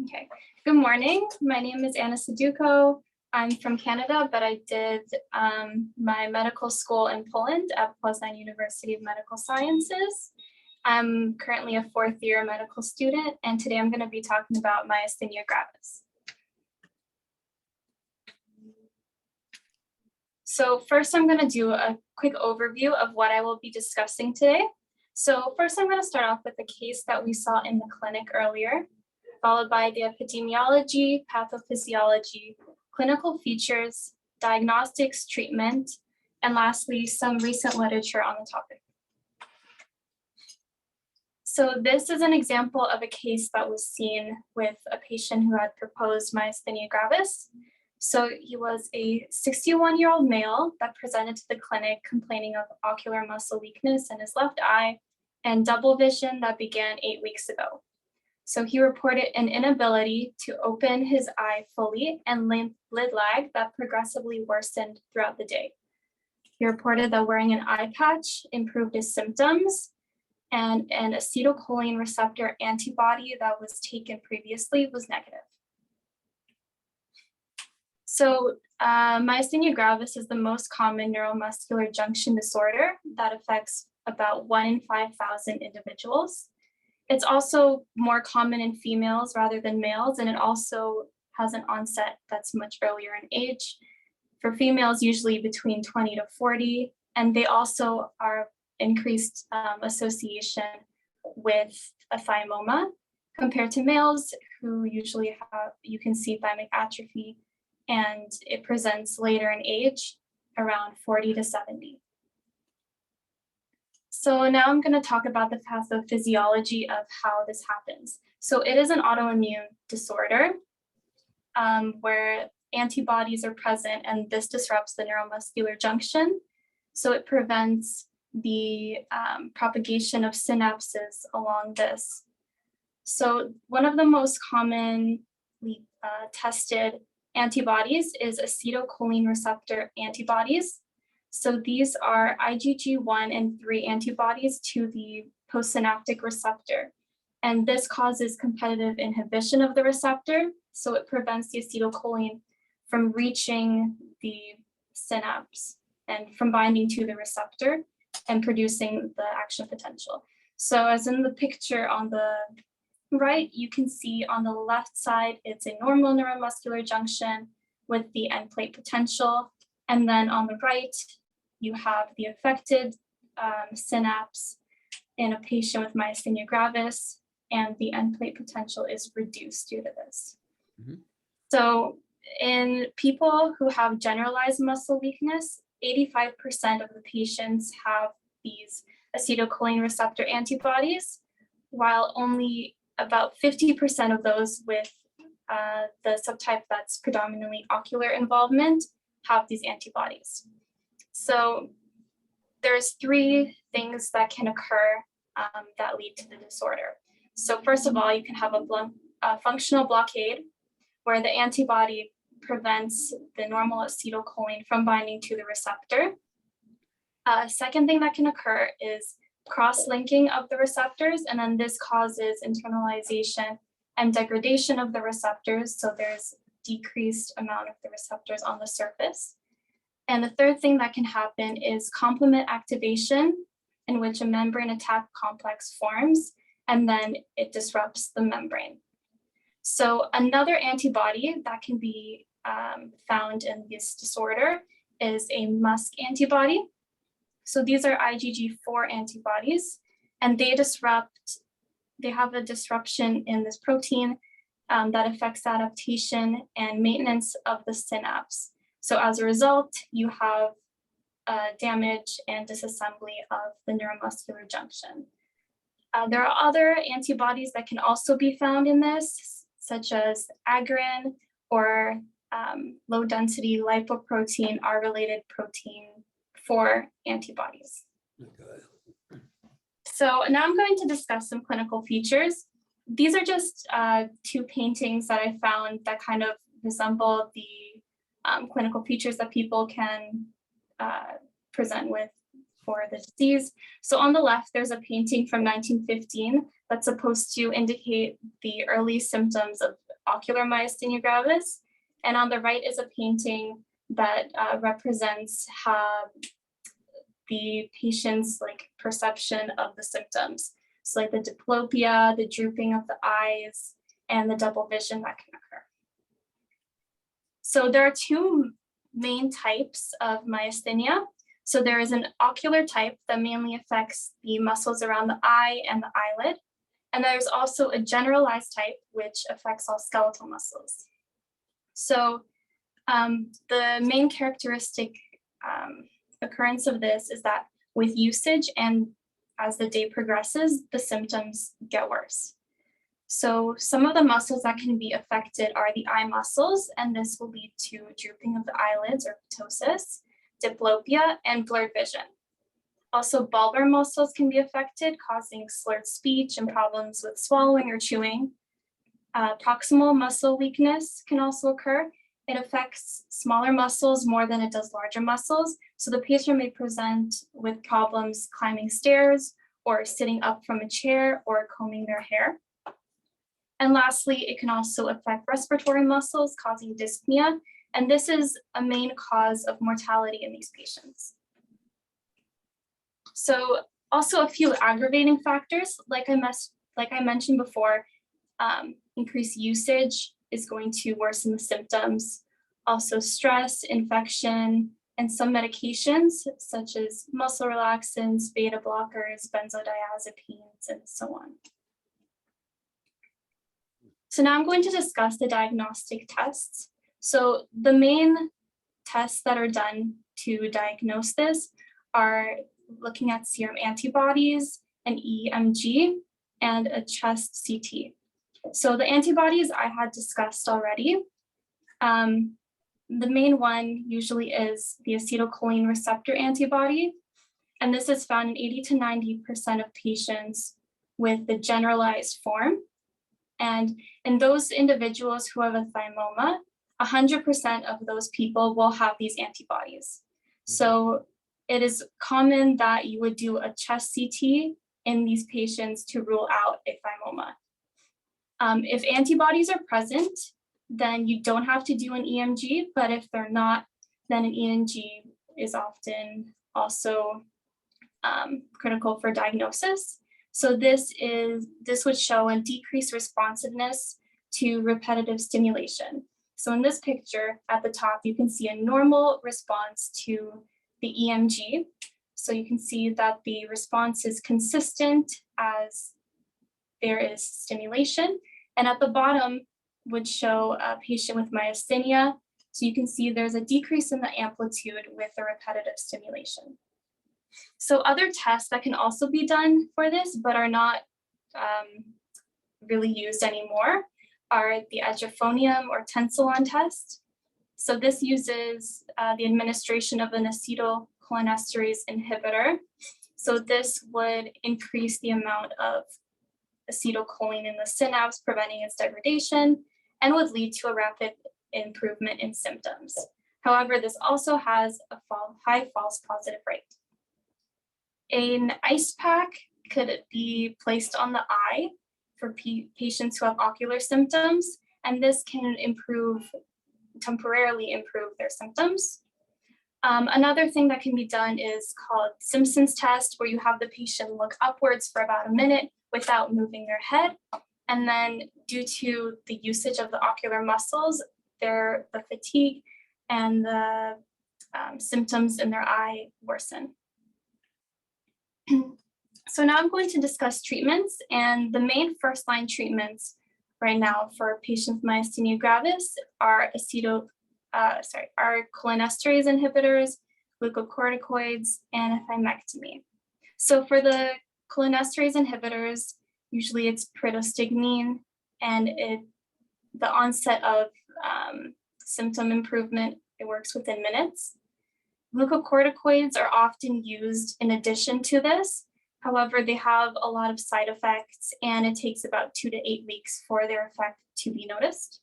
Okay, good morning. My name is Dr Sadujko. I'm from Canada, but I did my medical school in Poland at Poznan University of Medical Sciences. I'm currently a fourth year medical student, and today I'm going to be talking about myasthenia gravis. So first, I'm going to do a quick overview of what I will be discussing today. So first, I'm going to start off with a case that we saw in the clinic earlier, followed by the epidemiology, pathophysiology, clinical features, diagnostics, treatment, and lastly, some recent literature on the topic. So this is an example of a case that was seen with a patient who had proposed myasthenia gravis. So he was a 61-year-old male that presented to the clinic complaining of ocular muscle weakness in his left eye and double vision that began 8 weeks ago. So he reported an inability to open his eye fully and lid lag that progressively worsened throughout the day. He reported that wearing an eye patch improved his symptoms, and an acetylcholine receptor antibody that was taken previously was negative. So myasthenia gravis is the most common neuromuscular junction disorder that affects about 1 in 5,000 individuals. It's also more common in females rather than males, and it also has an onset that's much earlier in age. For females, usually between 20 to 40, and they also are increased association with a thymoma compared to males who usually have, you can see thymic atrophy, and it presents later in age, around 40 to 70. So now I'm going to talk about the pathophysiology of how this happens. So it is an autoimmune disorder where antibodies are present, and this disrupts the neuromuscular junction. So it prevents the propagation of synapses along this. So one of the most commonly tested antibodies is acetylcholine receptor antibodies. So these are IgG1 and 3 antibodies to the postsynaptic receptor. And this causes competitive inhibition of the receptor. So it prevents the acetylcholine from reaching the synapse and from binding to the receptor and producing the action potential. So as in the picture on the right, you can see on the left side, it's a normal neuromuscular junction with the end plate potential. And then on the right, you have the affected synapse in a patient with myasthenia gravis, and the end plate potential is reduced due to this. Mm-hmm. So in people who have generalized muscle weakness, 85% of the patients have these acetylcholine receptor antibodies, while only about 50% of those with the subtype that's predominantly ocular involvement have these antibodies. So there's 3 things that can occur that lead to the disorder. So first of all, you can have a functional blockade where the antibody prevents the normal acetylcholine from binding to the receptor. Second thing that can occur is cross-linking of the receptors, and then this causes internalization and degradation of the receptors, so there's decreased amount of the receptors on the surface. And the third thing that can happen is complement activation, in which a membrane attack complex forms, and then it disrupts the membrane. So another antibody that can be found in this disorder is a MuSK antibody. So these are IgG4 antibodies, and they have a disruption in this protein that affects adaptation and maintenance of the synapse. So as a result, you have damage and disassembly of the neuromuscular junction. There are other antibodies that can also be found in this, such as agrin or low-density lipoprotein, R-related protein 4 antibodies. Okay. So now I'm going to discuss some clinical features. These are just 2 paintings that I found that kind of resemble the clinical features that people can present with for the disease. So on the left, there's a painting from 1915 that's supposed to indicate the early symptoms of ocular myasthenia gravis. And on the right is a painting that represents how the patient's perception of the symptoms. So the diplopia, the drooping of the eyes, and the double vision that can occur. So there are two main types of myasthenia. So there is an ocular type that mainly affects the muscles around the eye and the eyelid. And there's also a generalized type, which affects all skeletal muscles. So the main characteristic occurrence of this is that with usage and as the day progresses, the symptoms get worse. So some of the muscles that can be affected are the eye muscles, and this will lead to drooping of the eyelids or ptosis, diplopia, and blurred vision. Also, bulbar muscles can be affected, causing slurred speech and problems with swallowing or chewing. Proximal muscle weakness can also occur. It affects smaller muscles more than it does larger muscles. So the patient may present with problems climbing stairs or sitting up from a chair or combing their hair. And lastly, it can also affect respiratory muscles, causing dyspnea. And this is a main cause of mortality in these patients. So also a few aggravating factors, like I mentioned before, increased usage is going to worsen the symptoms. Also stress, infection, and some medications such as muscle relaxants, beta blockers, benzodiazepines, and so on. So now I'm going to discuss the diagnostic tests. So the main tests that are done to diagnose this are looking at serum antibodies, an EMG, and a chest CT. So the antibodies I had discussed already. The main one usually is the acetylcholine receptor antibody, and this is found in 80 to 90% of patients with the generalized form. And in those individuals who have a thymoma, 100% of those people will have these antibodies. So it is common that you would do a chest CT in these patients to rule out a thymoma. If antibodies are present, then you don't have to do an EMG, but if they're not, then an EMG is often also critical for diagnosis. So this would show a decreased responsiveness to repetitive stimulation. So in this picture at the top, you can see a normal response to the EMG. So you can see that the response is consistent as there is stimulation. And at the bottom would show a patient with myasthenia. So you can see there's a decrease in the amplitude with the repetitive stimulation. So other tests that can also be done for this, but are not really used anymore, are the edgephonium or tensilon test. So this uses the administration of an acetylcholinesterase inhibitor. So this would increase the amount of acetylcholine in the synapse, preventing its degradation, and would lead to a rapid improvement in symptoms. However, this also has a high false positive rate. An ice pack could be placed on the eye for patients who have ocular symptoms, and this can temporarily improve their symptoms. Another thing that can be done is called Simpson's test, where you have the patient look upwards for about a minute without moving their head. And then due to the usage of the ocular muscles, the fatigue and the symptoms in their eye worsen. So now I'm going to discuss treatments, and the main first-line treatments right now for patients with myasthenia gravis are cholinesterase inhibitors, glucocorticoids, and a thymectomy. So for the cholinesterase inhibitors, usually it's prostaglandin, and the onset of symptom improvement, it works within minutes. Glucocorticoids are often used in addition to this. However, they have a lot of side effects, and it takes about 2 to 8 weeks for their effect to be noticed.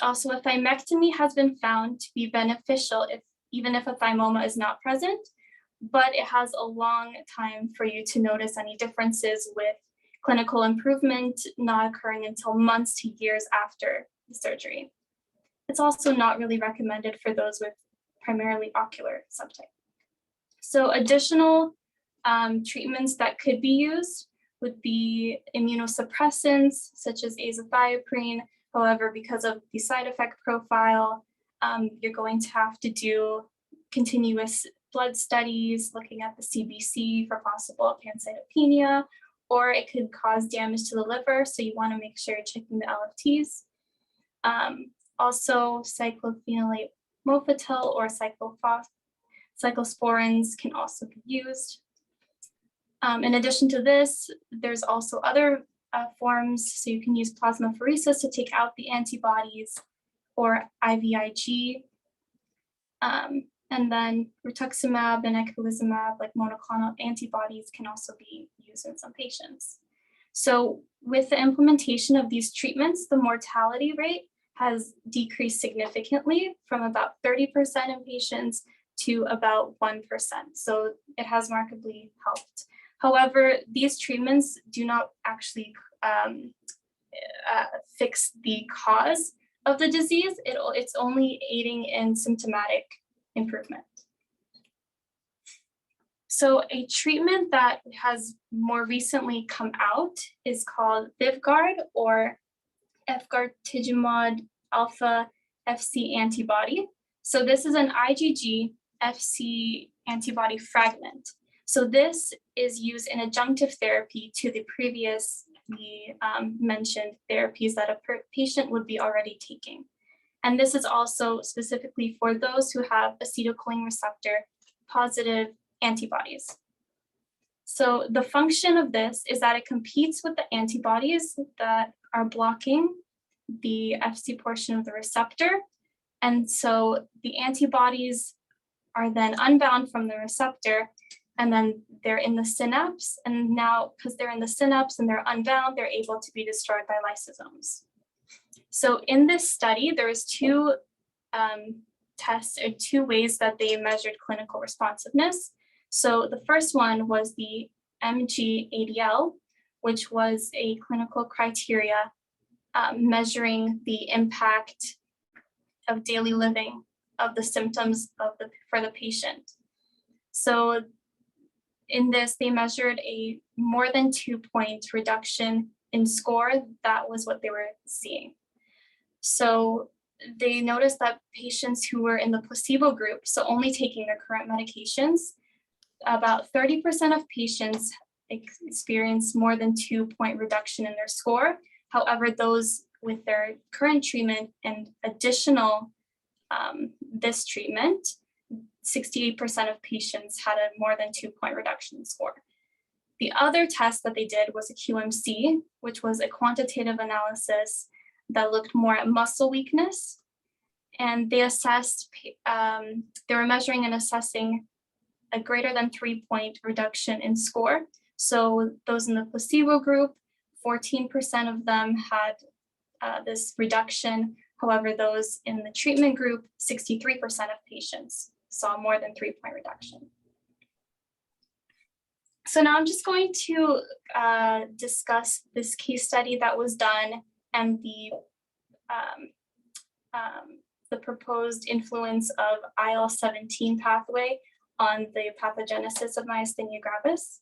Also, a thymectomy has been found to be beneficial even if a thymoma is not present, but it has a long time for you to notice any differences with clinical improvement not occurring until months to years after the surgery. It's also not really recommended for those with primarily ocular subtype. So additional treatments that could be used would be immunosuppressants such as azathioprine. However, because of the side effect profile, you're going to have to do continuous blood studies looking at the CBC for possible pancytopenia, or it could cause damage to the liver, so you want to make sure you're checking the LFTs. Also, cyclophenolate mofetil or cyclosporins can also be used. In addition to this, there's also other forms, so you can use plasmapheresis to take out the antibodies, or IVIG. And then rituximab and eculizumab, like monoclonal antibodies, can also be used in some patients. So with the implementation of these treatments, the mortality rate has decreased significantly from about 30% in patients to about 1%. So it has markedly helped. However, these treatments do not actually fix the cause of the disease. It's only aiding in symptomatic improvement. So a treatment that has more recently come out is called Vyvgart, or efgartigimod alpha FC antibody. So this is an IgG FC antibody fragment. So this is used in adjunctive therapy to the previously mentioned therapies that a patient would be already taking. And this is also specifically for those who have acetylcholine receptor positive antibodies. So the function of this is that it competes with the antibodies that are blocking the FC portion of the receptor. And so the antibodies are then unbound from the receptor, and then they're in the synapse. And now, because they're in the synapse and they're unbound, they're able to be destroyed by lysosomes. So in this study, there was two tests, or two ways that they measured clinical responsiveness. So the first one was the MG-ADL, which was a clinical criteria measuring the impact of daily living of the symptoms of for the patient. So in this, they measured a more than 2-point reduction in score. That was what they were seeing. So they noticed that patients who were in the placebo group, so only taking their current medications, about 30% of patients experienced more than 2-point reduction in their score. However, those with their current treatment and additional this treatment, 68% of patients had a more than 2-point reduction in score. The other test that they did was a QMC, which was a quantitative analysis that looked more at muscle weakness. And they assessed, they were measuring and assessing a greater than 3-point reduction in score. So those in the placebo group, 14% of them had this reduction. However, those in the treatment group, 63% of patients saw more than 3-point reduction. So now I'm just going to discuss this case study that was done and the proposed influence of IL-17 pathway on the pathogenesis of myasthenia gravis.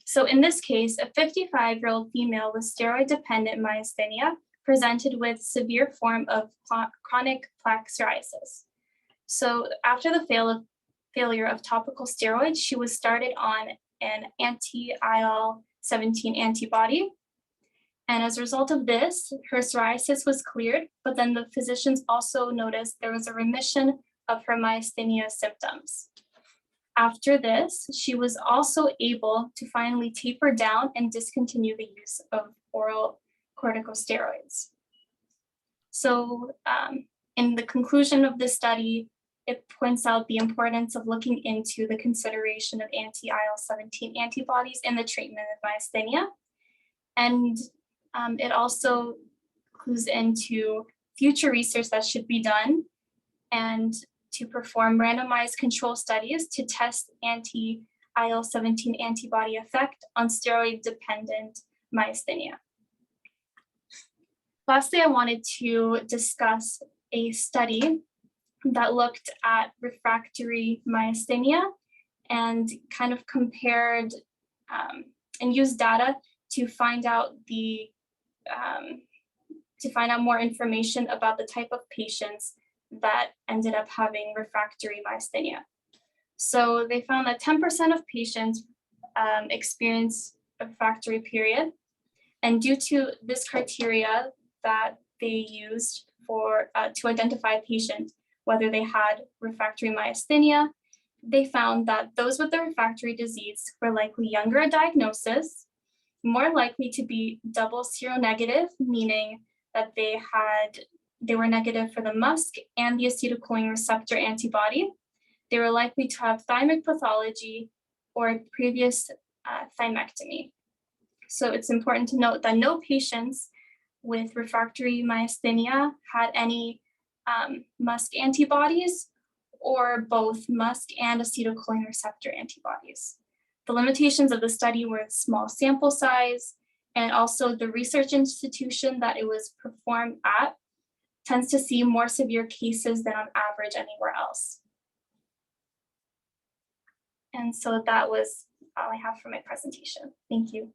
So in this case, a 55-year-old female with steroid-dependent myasthenia presented with severe form of chronic plaque psoriasis. So after the failure of topical steroids, she was started on an anti-IL-17 antibody. And as a result of this, her psoriasis was cleared, but then the physicians also noticed there was a remission of her myasthenia symptoms. After this, she was also able to finally taper down and discontinue the use of oral corticosteroids. So in the conclusion of this study, it points out the importance of looking into the consideration of anti-IL-17 antibodies in the treatment of myasthenia. And it also clues into future research that should be done and to perform randomized control studies to test anti-IL-17 antibody effect on steroid-dependent myesthenia. Lastly, I wanted to discuss a study that looked at refractory myesthenia and kind of compared and used data to find out more information about the type of patients that ended up having refractory myesthenia. So they found that 10% of patients experience a refractory period, and due to this criteria that they used for to identify a patient, whether they had refractory myesthenia, they found that those with the refractory disease were likely younger in diagnosis, more likely to be double seronegative, meaning that they were negative for the MuSK and the acetylcholine receptor antibody. They were likely to have thymic pathology or previous thymectomy. So it's important to note that no patients with refractory myesthenia had any MuSK antibodies or both MuSK and acetylcholine receptor antibodies. The limitations of the study were small sample size, and also the research institution that it was performed at tends to see more severe cases than on average anywhere else. And so that was all I have for my presentation. Thank you.